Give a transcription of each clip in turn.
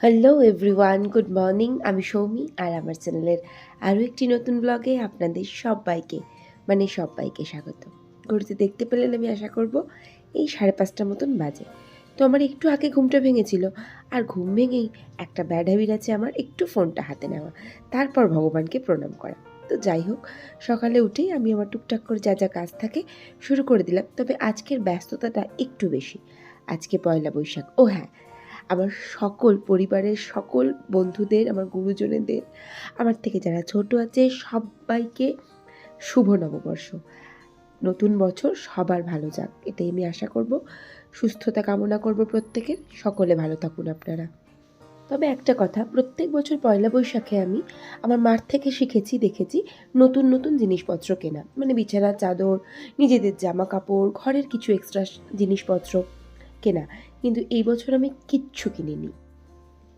Hello everyone, good morning. আমি সৌমি আর আমার চ্যানেলের আরও একটি নতুন ব্লগে আপনাদের সবাইকে স্বাগত। ঘড়িতে দেখতে পেলেন, আমি আশা করব এই 5:30 মতন বাজে। তো আমার একটু আগে ঘুমটা ভেঙেছিল, আর ঘুম ভেঙেই একটা ব্যাড হ্যাবিট আছে আমার, একটু ফোনটা হাতে নেওয়া, তারপর ভগবানকে প্রণাম করা। তো যাই হোক, সকালে উঠেই আমি আমার টুকটাক করে যা যা কাজ থাকে শুরু করে দিলাম। তবে আজকের ব্যস্ততাটা একটু বেশি। আজকে পয়লা বৈশাখ। ও হ্যাঁ, আমার পরিবারের সকল বন্ধুদের, আমার গুরুজনেদের, আমার থেকে যারা ছোট আছে সবাইকে শুভ নববর্ষ। নতুন বছর সবার ভালো যাক, এটাই আমি আশা করব। সুস্থতা কামনা করব প্রত্যেকের। সকলে ভালো থাকুন আপনারা। তবে একটা কথা, প্রত্যেক বছর পয়লা বৈশাখে আমি আমার মার থেকে শিখেছি, দেখেছি নতুন নতুন জিনিসপত্র কেনা, মানে বিছানার চাদর, নিজেদের জামা কাপড়, ঘরের কিছু এক্সট্রা জিনিসপত্র কেনা। কিন্তু এই বছর আমি কিচ্ছু কিনিনি।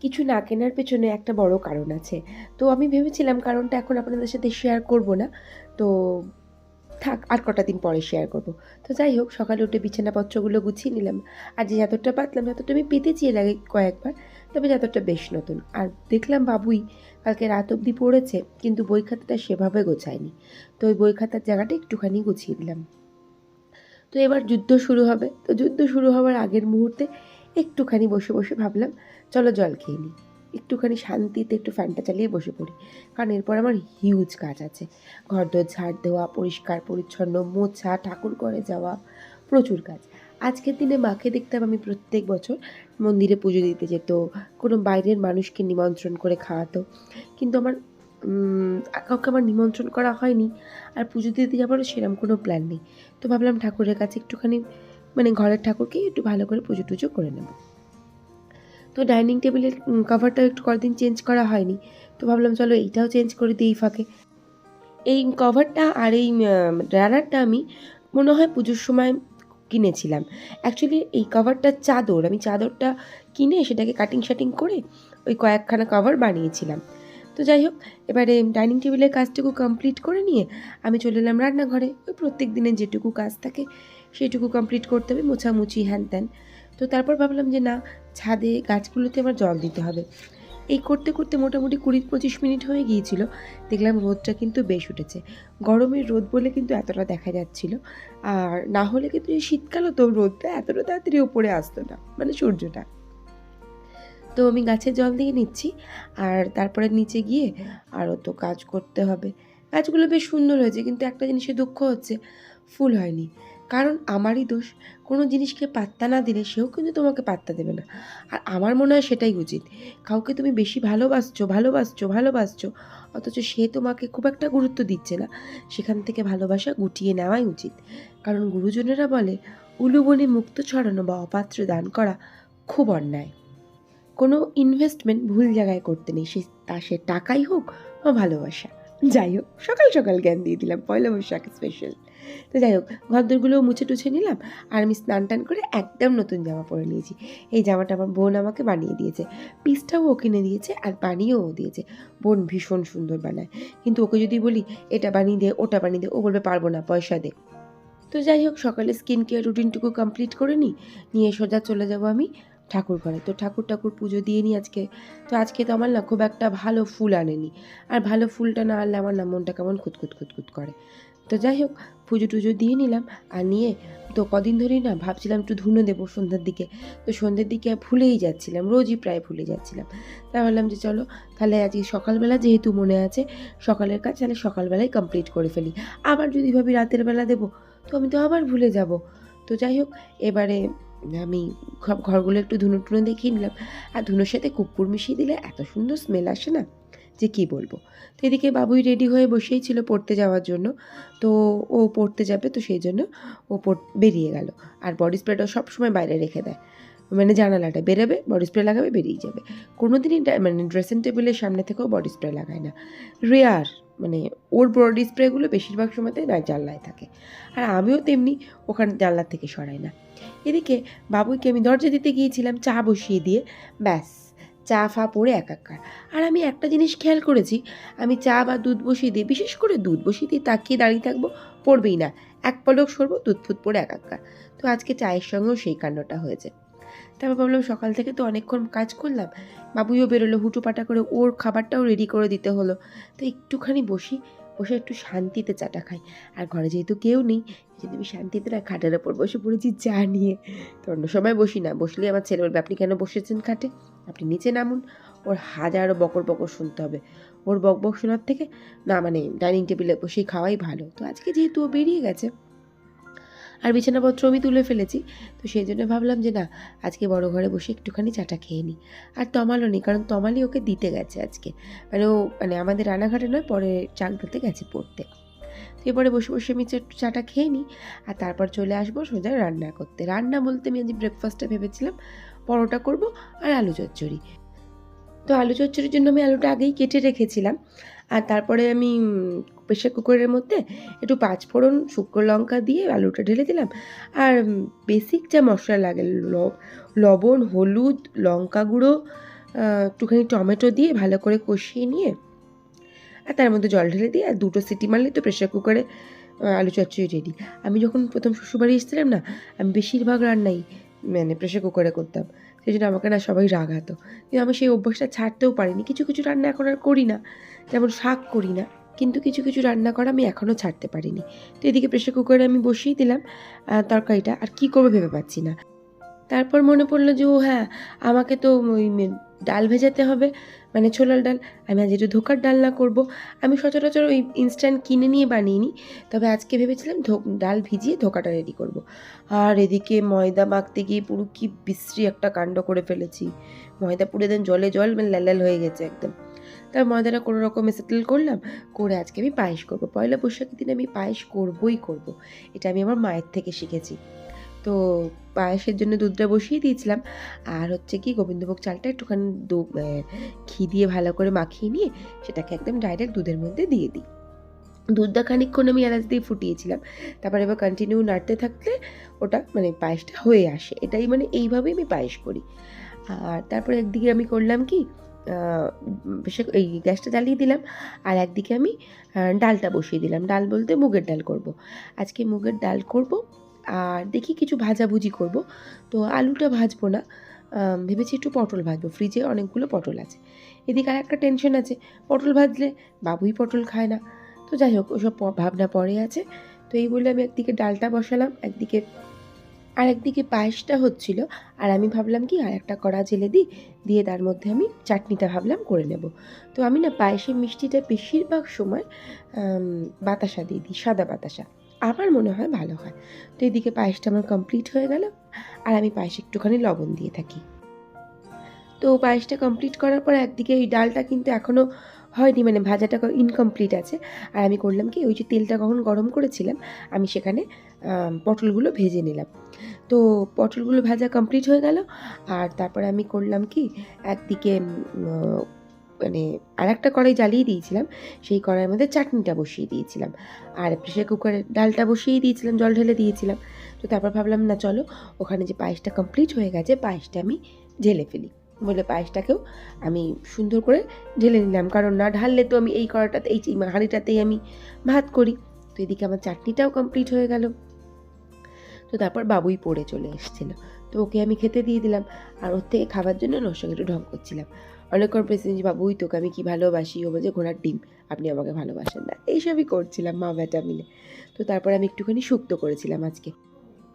কিছু না কেনার পেছনে একটা বড় কারণ আছে। তো আমি ভেবেছিলাম কারণটা এখন আপনাদের সাথে শেয়ার করব না। তো থাক, আর কটা দিন পরে শেয়ার করব। তো যাই হোক, সকালে উঠে বিছানাপত্রগুলো গুছিয়ে নিলাম। আর যে চাদরটা পাতলাম, চাদরটা আমি পেতেছি এর আগে কয়েকবার, তবে চাদরটা বেশ নতুন। আর দেখলাম বাবুই কালকে রাত অবধি পড়েছে, কিন্তু বই খাতাটা সেভাবে গোছায়নি। তো ওই বই খাতার জায়গাটা একটুখানি গুছিয়ে দিলাম। তো এবার যুদ্ধ শুরু হবে। তো যুদ্ধ শুরু হওয়ার আগের মুহূর্তে একটুখানি বসে বসে ভাবলাম, চলো জল খেয়ে নিই, একটুখানি শান্তিতে একটু ফ্যানটা চালিয়ে বসে পড়ি। কারণ এরপর আমার হিউজ কাজ আছে। ঘরদোর ঝাড় দেওয়া, পরিষ্কার পরিচ্ছন্ন মোছা, ঠাকুর ঘরে যাওয়া, প্রচুর কাজ। আজকের দিনে মাকে দেখতাম আমি প্রত্যেক বছর মন্দিরে পুজো দিতে যেত, কোনো বাইরের মানুষকে নিমন্ত্রণ করে খাওয়াতো। কিন্তু আমার কাউকে আমার নিমন্ত্রণ করা হয়নি, আর পুজো দিতে যাবারও সেরকম কোনো প্ল্যান নেই। তো ভাবলাম ঠাকুরের কাছে একটুখানি, মানে ঘরের ঠাকুরকেই একটু ভালো করে পুজো টুজো করে নেব। তো ডাইনিং টেবিলের কভারটাও একটু কদিন চেঞ্জ করা হয়নি। তো ভাবলাম চলো এইটাও চেঞ্জ করে দিই ফাঁকে। এই কভারটা আর এই রানারটা আমি মনে হয় পুজোর সময় কিনেছিলাম। অ্যাকচুয়ালি এই কভারটা চাদর, আমি চাদরটা কিনে সেটাকে কাটিং শাটিং করে ওই কয়েকখানা কভার বানিয়েছিলাম। তো যাই হোক, এবারে ডাইনিং টেবিলের কাজটুকু কমপ্লিট করে নিয়ে আমি চলে এলাম রান্নাঘরে। ওই প্রত্যেক দিনের যেটুকু কাজ থাকে সেটুকু কমপ্লিট করতে হবে, মোছামুছি হ্যান ত্যান। তো তারপর ভাবলাম যে না, ছাদে গাছগুলোতে আমার জল দিতে হবে। এই করতে করতে মোটামুটি 20-25 মিনিট হয়ে গিয়েছিল। দেখলাম রোদটা কিন্তু বেশ উঠেছে। গরমের রোদ বলে কিন্তু এতটা দেখা যাচ্ছিল। আর না হলে কিন্তু এই শীতকাল হতো, রোদটা এতটা তাড়াতাড়ি ওপরে আসতো না, মানে সূর্যটা। তো আমি গাছে জল দিয়ে নিচ্ছি, আর তারপরে নিচে গিয়ে আরও তো কাজ করতে হবে। গাছগুলো বেশ সুন্দর হয়েছে, কিন্তু একটা জিনিসে দুঃখ হচ্ছে, ফুল হয়নি। কারণ আমারই দোষ। কোনো জিনিসকে পাত্তা না দিলে সেও কিন্তু তোমাকে পাত্তা দেবে না। আর আমার মনে হয় সেটাই উচিত। কাউকে তুমি বেশি ভালোবাসছো, অথচ সে তোমাকে খুব একটা গুরুত্ব দিচ্ছে না, সেখান থেকে ভালোবাসা গুটিয়ে নেওয়াই উচিত। কারণ গুরুজনেরা বলে, উলুবনে মুক্ত ছড়ানো বা অপাত্র দান করা খুব অন্যায়। কোনো ইনভেস্টমেন্ট ভুল জায়গায় করতে নেই, সে টাকাই হোক বা ভালোবাসা। যাই হোক, সকাল সকাল জ্ঞান দিয়ে দিলাম, পয়লা বৈশাখ স্পেশাল। তো যাই হোক, ঘরদোরগুলোও মুছে টুছে নিলাম, আর আমি স্নান টান করে একদম নতুন জামা পরে নিয়েছি। এই জামাটা আমার বোন আমাকে বানিয়ে দিয়েছে। পিসটাও ও কিনে দিয়েছে, আর বানিয়েও ও দিয়েছে। বোন ভীষণ সুন্দর বানায়, কিন্তু ওকে যদি বলি এটা বানিয়ে দে, ওটা বানিয়ে দে, ও বলবে পারবো না, পয়সা দে। তো যাই হোক, সকালে স্কিন কেয়ার রুটিনটুকু কমপ্লিট করে নিয়ে সোজা চলে যাব আমি ঠাকুর ঘরে। তো ঠাকুর পুজো দিয়ে নিই আজকে। তো আজকে তো আমার না খুব একটা ভালো ফুল আনেনি, আর ভালো ফুলটা না আনলে আমার না মনটা কেমন খুঁতখুত করে। তো যাই হোক, পুজো টুজো দিয়ে নিলাম, আর নিয়ে তো কদিন ধরেই না ভাবছিলাম একটু ধুনো দেবো সন্ধ্যার দিকে। তো সন্ধ্যের দিকে ভুলেই যাচ্ছিলাম, রোজই প্রায় ভুলে যাচ্ছিলাম। তাই ভাবলাম যে চলো, তাহলে আজকে সকালবেলা যেহেতু মনে আছে সকালের কাজ, তাহলে সকালবেলায় কমপ্লিট করে ফেলি। আবার যদি ভাবি রাতের বেলা দেবো, তো আমি তো আবার ভুলে যাব। তো যাই হোক, এবারে আমি ঘরগুলো একটু ধুনো টুনো দেখিয়ে নিলাম। আর ধুনোর সাথে কর্পূর মিশিয়ে দিলে এত সুন্দর স্মেল আসে না, যে কী বলবো। তো এদিকে বাবুই রেডি হয়ে বসেই ছিল পড়তে যাওয়ার জন্য। তো ও পড়তে যাবে, তো সেই জন্য ও বেরিয়ে গেল। আর বডি স্প্রেটাও সবসময় বাইরে রেখে দেয়, মানে জানালাটা বেরোবে, বডি স্প্রে লাগাবে, বেরিয়ে যাবে। কোনো দিনই মানে ড্রেসিং টেবিলের সামনে থেকেও বডি স্প্রে লাগায় না, রেয়ার। মানে ওর বডি স্প্রেগুলো বেশিরভাগ সময়তে না জানলায় থাকে, আর আমিও তেমনি ওখানে জানলার থেকে সরাই না। এদিকে বাবুইকে আমি দরজা দিতে গিয়েছিলাম চা বসিয়ে দিয়ে, ব্যাস চা ফা পড়ে একাকার। আর আমি একটা জিনিস খেয়াল করেছি, আমি চা বা দুধ বসিয়ে দিই, বিশেষ করে দুধ বসিয়ে দিয়ে তাকিয়ে দাঁড়িয়ে থাকবো, পড়বেই না, এক পলক সরবো, দুধ ফুট পড়ে একাকার। তো আজকে চায়ের সঙ্গেও সেই কাণ্ডটা হয়েছে। তারপর ভাবলাম সকাল থেকে তো অনেকক্ষণ কাজ করলাম, বাবুইও বেরোলো, হুটোপাটা করে ওর খাবারটাও রেডি করে দিতে হলো, তো একটুখানি বসে একটু শান্তিতে চাটা খাই। আর ঘরে যেহেতু কেউ নেই, যদি আমি শান্তিতে না খাটের ওপর বসে পড়েছি চা নিয়ে। তো অন্য সময় বসি না, বসলেই আমার ছেলে বলবে আপনি কেন বসেছেন খাটে, আপনি নিচে নামুন। ওর হাজারো বকর বকর শুনতে হবে। ওর বকবক শোনার থেকে না মানে ডাইনিং টেবিলে বসেই খাওয়াই ভালো। তো আজকে যেহেতু ও বেরিয়ে গেছে আর বিছানাপত্র আমি তুলে ফেলেছি, তো সেই জন্য ভাবলাম যে না, আজকে বড় ঘরে বসে একটুখানি চাটা খেয়ে নিই। আর তমালও নেই, কারণ তমালই ওকে দিতে গেছে আজকে, মানে ও মানে আমাদের রানাঘাটে নয়, পরে চাকদাতে গেছে পড়তে। তো এরপরে বসে বসে আমি একটু চাটা খেয়ে নিই, আর তারপর চলে আসবো সোজা রান্না করতে। রান্না বলতে আমি আজ ব্রেকফাস্টে ভেবেছিলাম পরোটা করব আর আলু চচ্চড়ি। তো আলু চচ্চড়ির জন্য আমি আলুটা আগেই কেটে রেখেছিলাম, আর তারপরে আমি প্রেসার কুকারের মধ্যে একটু পাঁচফোড়ন, শুকনো লঙ্কা দিয়ে আলুটা ঢেলে দিলাম। আর বেসিক যা মশলা লাগে, লবণ, হলুদ, লঙ্কা গুঁড়ো, একটুখানি টমেটো দিয়ে ভালো করে কষিয়ে নিয়ে আর তার মধ্যে জল ঢেলে দিয়ে আর 2টো সিটি মারলে তো প্রেসার কুকারে আলু চচ্চড়ি রেডি। আমি যখন প্রথম শ্বশুরবাড়ি এসেছিলাম না, আমি বেশিরভাগ রান্নাই মানে প্রেসার কুকারে করতাম, সেই জন্য আমাকে না সবাই রাগাতো। কিন্তু আমি সেই অভ্যাসটা ছাড়তেও পারিনি। কিছু কিছু রান্না এখন আর করি না, যেমন শাক করি না, কিন্তু কিছু কিছু রান্না করা আমি এখনও ছাড়তে পারিনি। তো এদিকে প্রেসার কুকারে আমি বসিয়ে দিলাম তরকারিটা, আর কী করবো ভেবে পাচ্ছি না। তারপর মনে পড়লো যে ও হ্যাঁ, আমাকে তো ওই ডাল ভেজাতে হবে, মানে ছোলার ডাল। আমি আজ একটু ধোকার ডালনা করব। আমি সচরাচর ওই ইনস্ট্যান্ট কিনে নিয়ে বানিয়ে নিই, তবে আজকে ভেবেছিলাম ডাল ভিজিয়ে ধোকাটা রেডি করব। আর এদিকে ময়দা মাখতে গিয়ে পুরো কি বিশ্রী একটা কাণ্ড করে ফেলেছি। ময়দা পুরো একদম জলে জল মানে লাল হয়ে গেছে একদম। তার ময়দাটা কোনো রকমে সেটেল করলাম, করে আজকে আমি পায়েস করব। পয়লা বৈশাখের দিন আমি পায়েস করবই করব, এটা আমি আমার মায়ের থেকে শিখেছি। তো পায়েসের জন্য দুধটা বসিয়ে দিয়েছিলাম, আর হচ্ছে কি গোবিন্দভোগ চালটা একটুখানি ঘি দিয়ে ভালো করে মাখিয়ে নিয়ে সেটাকে একদম ডাইরেক্ট দুধের মধ্যে দিয়ে দিই। দুধটা খানিকক্ষণ আমি এলাচ দিয়ে ফুটিয়েছিলাম, তারপর এবার কন্টিনিউ নাড়তে থাকলে ওটা মানে পায়েসটা হয়ে আসে। এটাই মানে এইভাবেই আমি পায়েস করি। আর তারপরে একদিকে আমি করলাম কি, এই গ্যাসটা জ্বালিয়ে দিলাম, আর একদিকে আমি ডালটা বসিয়ে দিলাম। ডাল বলতে মুগের ডাল করব। আজকে মুগের ডাল করব, আর দেখি কিছু ভাজাভুজি করব। তো আলুটা ভাজবো না, ভেবেছি একটু পটল ভাজবো, ফ্রিজে অনেকগুলো পটল আছে। এদিকে আর একটা টেনশন আছে, পটল ভাজলে বাবুই পটল খায় না। তো যাই হোক, ওসব ভাবনা পরে আছে। তো এই বলে আমি একদিকে ডালটা বসালাম, একদিকে পায়েসটা হচ্ছিল, আর আমি ভাবলাম কি আর একটা কড়া জেলে দিয়ে তার মধ্যে আমি চাটনিটা ভাবলাম করে নেব। তো আমি না পায়েসের মিষ্টিটা বেশিরভাগ সময় বাতাসা দিয়ে দিই, সাদা বাতাসা, আমার মনে হয় ভালো হয়। তো এদিকে পায়েসটা আমার কমপ্লিট হয়ে গেল, আর আমি পায়েসে একটুখানি লবণ দিয়ে থাকি। তো পায়েসটা কমপ্লিট করার পর একদিকে ওই ডালটা কিন্তু এখনও হয়নি, মানে ভাজাটা ইনকমপ্লিট আছে। আর আমি করলাম কি, ওই যে তেলটা কখন গরম করেছিলাম আমি সেখানে পটলগুলো ভেজে নিলাম। তো পটলগুলো ভাজা কমপ্লিট হয়ে গেল, আর তারপরে আমি করলাম কি, একদিকে মানে আর একটা কড়াই জ্বালিয়ে দিয়েছিলাম, সেই কড়াইয়ের মধ্যে চাটনিটা বসিয়ে দিয়েছিলাম, আর প্রেসার কুকারে ডালটা বসিয়ে দিয়েছিলাম, জল ঢেলে দিয়েছিলাম। তো তারপর ভাবলাম না চলো, ওখানে যে পায়েসটা কমপ্লিট হয়ে গেছে, পায়েসটা আমি ঢেলে ফেলি বলে পায়েসটাকেও আমি সুন্দর করে ঢেলে নিলাম, কারণ না ঢাললে তো আমি এই কড়াটাতে এই হাঁড়িটাতেই আমি ভাত করি। তো এদিকে আমার চাটনিটাও কমপ্লিট হয়ে গেল। তো তারপর বাবুই পড়ে চলে এসেছিলো, তো ওকে আমি খেতে দিয়ে দিলাম, আর ওর থেকে খাবার জন্য ওর সঙ্গে একটু ঢং করছিলাম। অনেকক্ষণ প্রেসিডেন্ট বাবুই তোকে আমি কি ভালোবাসি, ও বলছে ঘোড়ার ডিম, আপনি আমাকে ভালোবাসেন না, এইসবই করছিলাম মা বেটা মিলে। তো তারপর আমি একটুখানি শুক্তো করেছিলাম আজকে।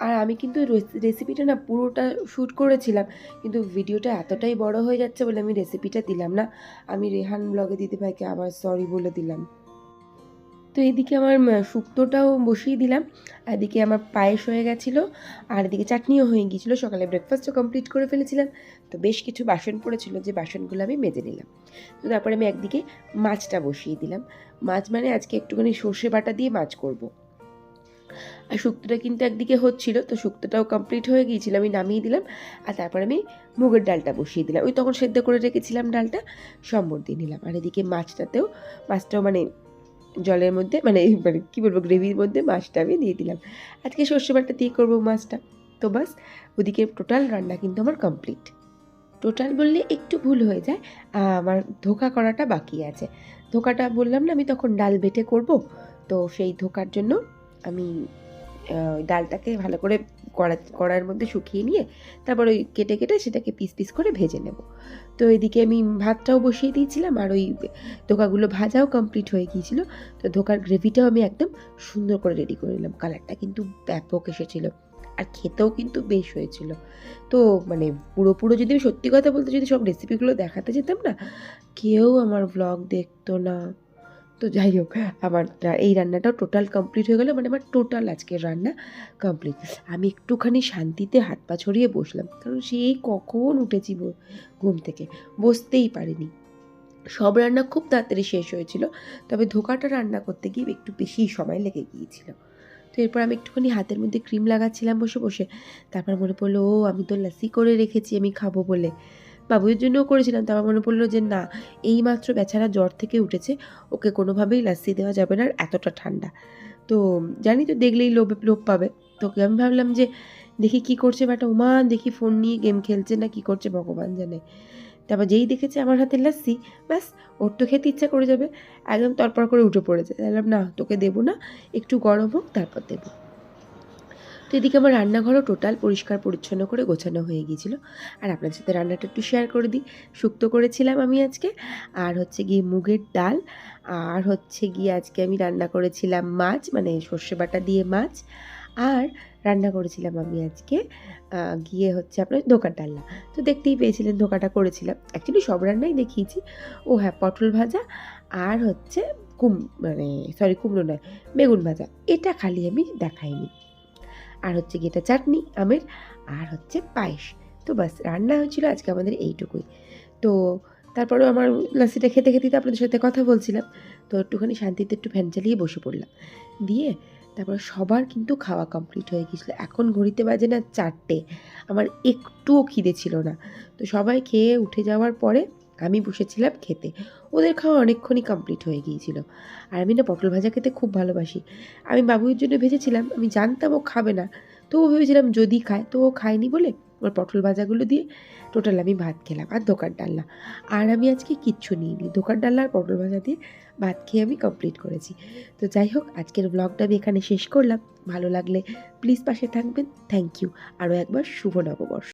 আর আমি কিন্তু রেসিপিটা না পুরোটা শ্যুট করেছিলাম, কিন্তু ভিডিওটা এতটাই বড় হয়ে যাচ্ছে বলে আমি রেসিপিটা দিলাম না। আমি রেহান ব্লগে দিদিভাইকে আবার সরি বলে দিলাম। তো এদিকে আমার শুক্তোটাও বসিয়ে দিলাম, এদিকে আমার পায়েস হয়ে গেছিলো, আর এদিকে চাটনিও হয়ে গিয়েছিলো। সকালে ব্রেকফাস্টও কমপ্লিট করে ফেলেছিলাম। তো বেশ কিছু বাসন পড়েছিল, যে বাসনগুলো আমি মেজে নিলাম। তো তারপরে আমি একদিকে মাছটা বসিয়ে দিলাম। মাছ মানে আজকে একটুখানি সর্ষে বাটা দিয়ে মাছ করব। আর শুক্তোটা কিন্তু একদিকে হচ্ছিল, তো শুক্তোটাও কমপ্লিট হয়ে গিয়েছিল, আমি নামিয়ে দিলাম। আর তারপর আমি মুগের ডালটা বসিয়ে দিলাম, ওই তখন সেদ্ধ করে রেখেছিলাম ডালটা, সম্বর দিয়ে নিলাম। আর এদিকে মাছটাও মানে জলের মধ্যে মানে কী বলবো, গ্রেভির মধ্যে মাছটা আমি দিয়ে দিলাম। আজকে সর্ষে বাটা দিয়ে করবো মাছটা। তো বাস, ওদিকে টোটাল রান্না কিন্তু আমার কমপ্লিট। টোটাল বললে একটু ভুল হয়ে যায়, আমার ধোকা করাটা বাকি আছে। ধোকাটা বললাম না আমি তখন ডাল বেটে করব, তো সেই ধোকার জন্য আমি ডালটাকে ভালো করে কড়াইয়ের মধ্যে শুকিয়ে নিয়ে তারপর ওই কেটে কেটে সেটাকে পিস পিস করে ভেজে নেব। তো এদিকে আমি ভাতটাও বসিয়ে দিয়েছিলাম আর ওই ধোকাগুলো ভাজাও কমপ্লিট হয়ে গিয়েছিল। তো ধোকার গ্রেভিটাও আমি একদম সুন্দর করে রেডি করে নিলাম। কালারটা কিন্তু ব্যাপক এসেছিলো আর খেতেও কিন্তু বেশ হয়েছিল। তো মানে পুরো যদি আমি সত্যি কথা বলতে যদি সব রেসিপিগুলো দেখাতে যেতাম না, কেউ আমার ভ্লগ দেখতো না। তো যাই হোক, আমার এই রান্নাটাও টোটাল কমপ্লিট হয়ে গেল, মানে আমার টোটাল আজকের রান্না কমপ্লিট। আমি একটুখানি শান্তিতে হাত পা ছড়িয়ে বসলাম, কারণ সেই কখন উঠেছি ঘুম থেকে, বসতেই পারিনি। সব রান্না খুব তাড়াতাড়ি শেষ হয়েছিল, তবে ধোকাটা রান্না করতে গিয়ে একটু বেশি সময় লেগে গিয়েছিল। তো এরপর আমি একটুখানি হাতের মধ্যে ক্রিম লাগাচ্ছিলাম বসে বসে। তারপর মনে পড়লো, ও আমি তো লাসি করে রেখেছি আমি খাবো বলে। বাবুদের জন্যও করেছিলাম। তারপর মনে পড়লো যে না, এইমাত্র বেচারা জ্বর থেকে উঠেছে, ওকে কোনোভাবেই লাসি দেওয়া যাবে না, আর এতটা ঠান্ডা। তো জানি তো দেখলেই লোভ পাবে। তোকে আমি ভাবলাম যে দেখি কি করছে ব্যাটা, ওমান দেখি ফোন নিয়ে গেম খেলছে না কি করছে ভগবান জানে। তারপর যেই দেখেছে আমার হাতে লাস্সি, ব্যাস ওর তো খেতে ইচ্ছা করে যাবে, একদম তরপর করে উঠে পড়েছে। বললাম না, তোকে দেবো না, একটু গরম হোক তারপর দেবো। তো এদিকে আমার রান্নাঘরও টোটাল পরিষ্কার পরিচ্ছন্ন করে গোছানো হয়ে গিয়েছিলো। আর আপনার সাথে রান্নাটা একটু শেয়ার করে দিই। শুক্তো করেছিলাম আমি আজকে, আর হচ্ছে গিয়ে মুগের ডাল, আর হচ্ছে গিয়ে আজকে আমি রান্না করেছিলাম মাছ, মানে সর্ষে বাটা দিয়ে মাছ, আর রান্না করেছিলাম আমি আজকে গিয়ে হচ্ছে আপনার ধোকার ডালনা। তো দেখতেই পেয়েছিলেন ধোকাটা করেছিলাম। অ্যাকচুয়ালি সব রান্নাই দেখিয়েছি। ও হ্যাঁ, পটল ভাজা আর হচ্ছে কুমড়ো নয়, বেগুন ভাজা, এটা খালি আমি দেখাইনি। আর হচ্ছে গিয়ে এটা চাটনি আমের, আর হচ্ছে পায়েস। তো বাস, রান্না হয়েছিল আজকে আমাদের এইটুকুই। তো তারপরেও আমার লাসিটা খেতে খেতেই তো আপনাদের সাথে কথা বলছিলাম। তো একটুখানি শান্তিতে একটু ফ্যান চালিয়ে বসে পড়লাম। দিয়ে তারপর সবার কিন্তু খাওয়া কমপ্লিট হয়ে গিয়েছিলো। এখন ঘড়িতে বাজে না 4টে। আমার একটুও খিদে ছিল না। তো সবাই খেয়ে উঠে যাওয়ার পরে আমি বসেছিলাম খেতে। ওদের খাওয়া অনেকক্ষণই কমপ্লিট হয়ে গিয়েছিল। আর আমি না পটল ভাজা খেতে খুব ভালোবাসি। আমি বাবুর জন্য ভেজেছিলাম, আমি জানতাম ও খাবে না, তবুও ভেবেছিলাম যদি খায়। তো ও খায়নি বলে ওর পটল ভাজাগুলো দিয়ে টোটাল আমি ভাত খেলাম, আর ধোকার ডালনা। আর আমি আজকে কিচ্ছু নিইনি, ধোকার ডালনা আর পটল ভাজা দিয়ে ভাত খেয়ে আমি কমপ্লিট করেছি। তো যাই হোক, আজকের ব্লগটা আমি এখানে শেষ করলাম। ভালো লাগলে প্লিজ পাশে থাকবেন। Thank you. আরও একবার শুভ নববর্ষ।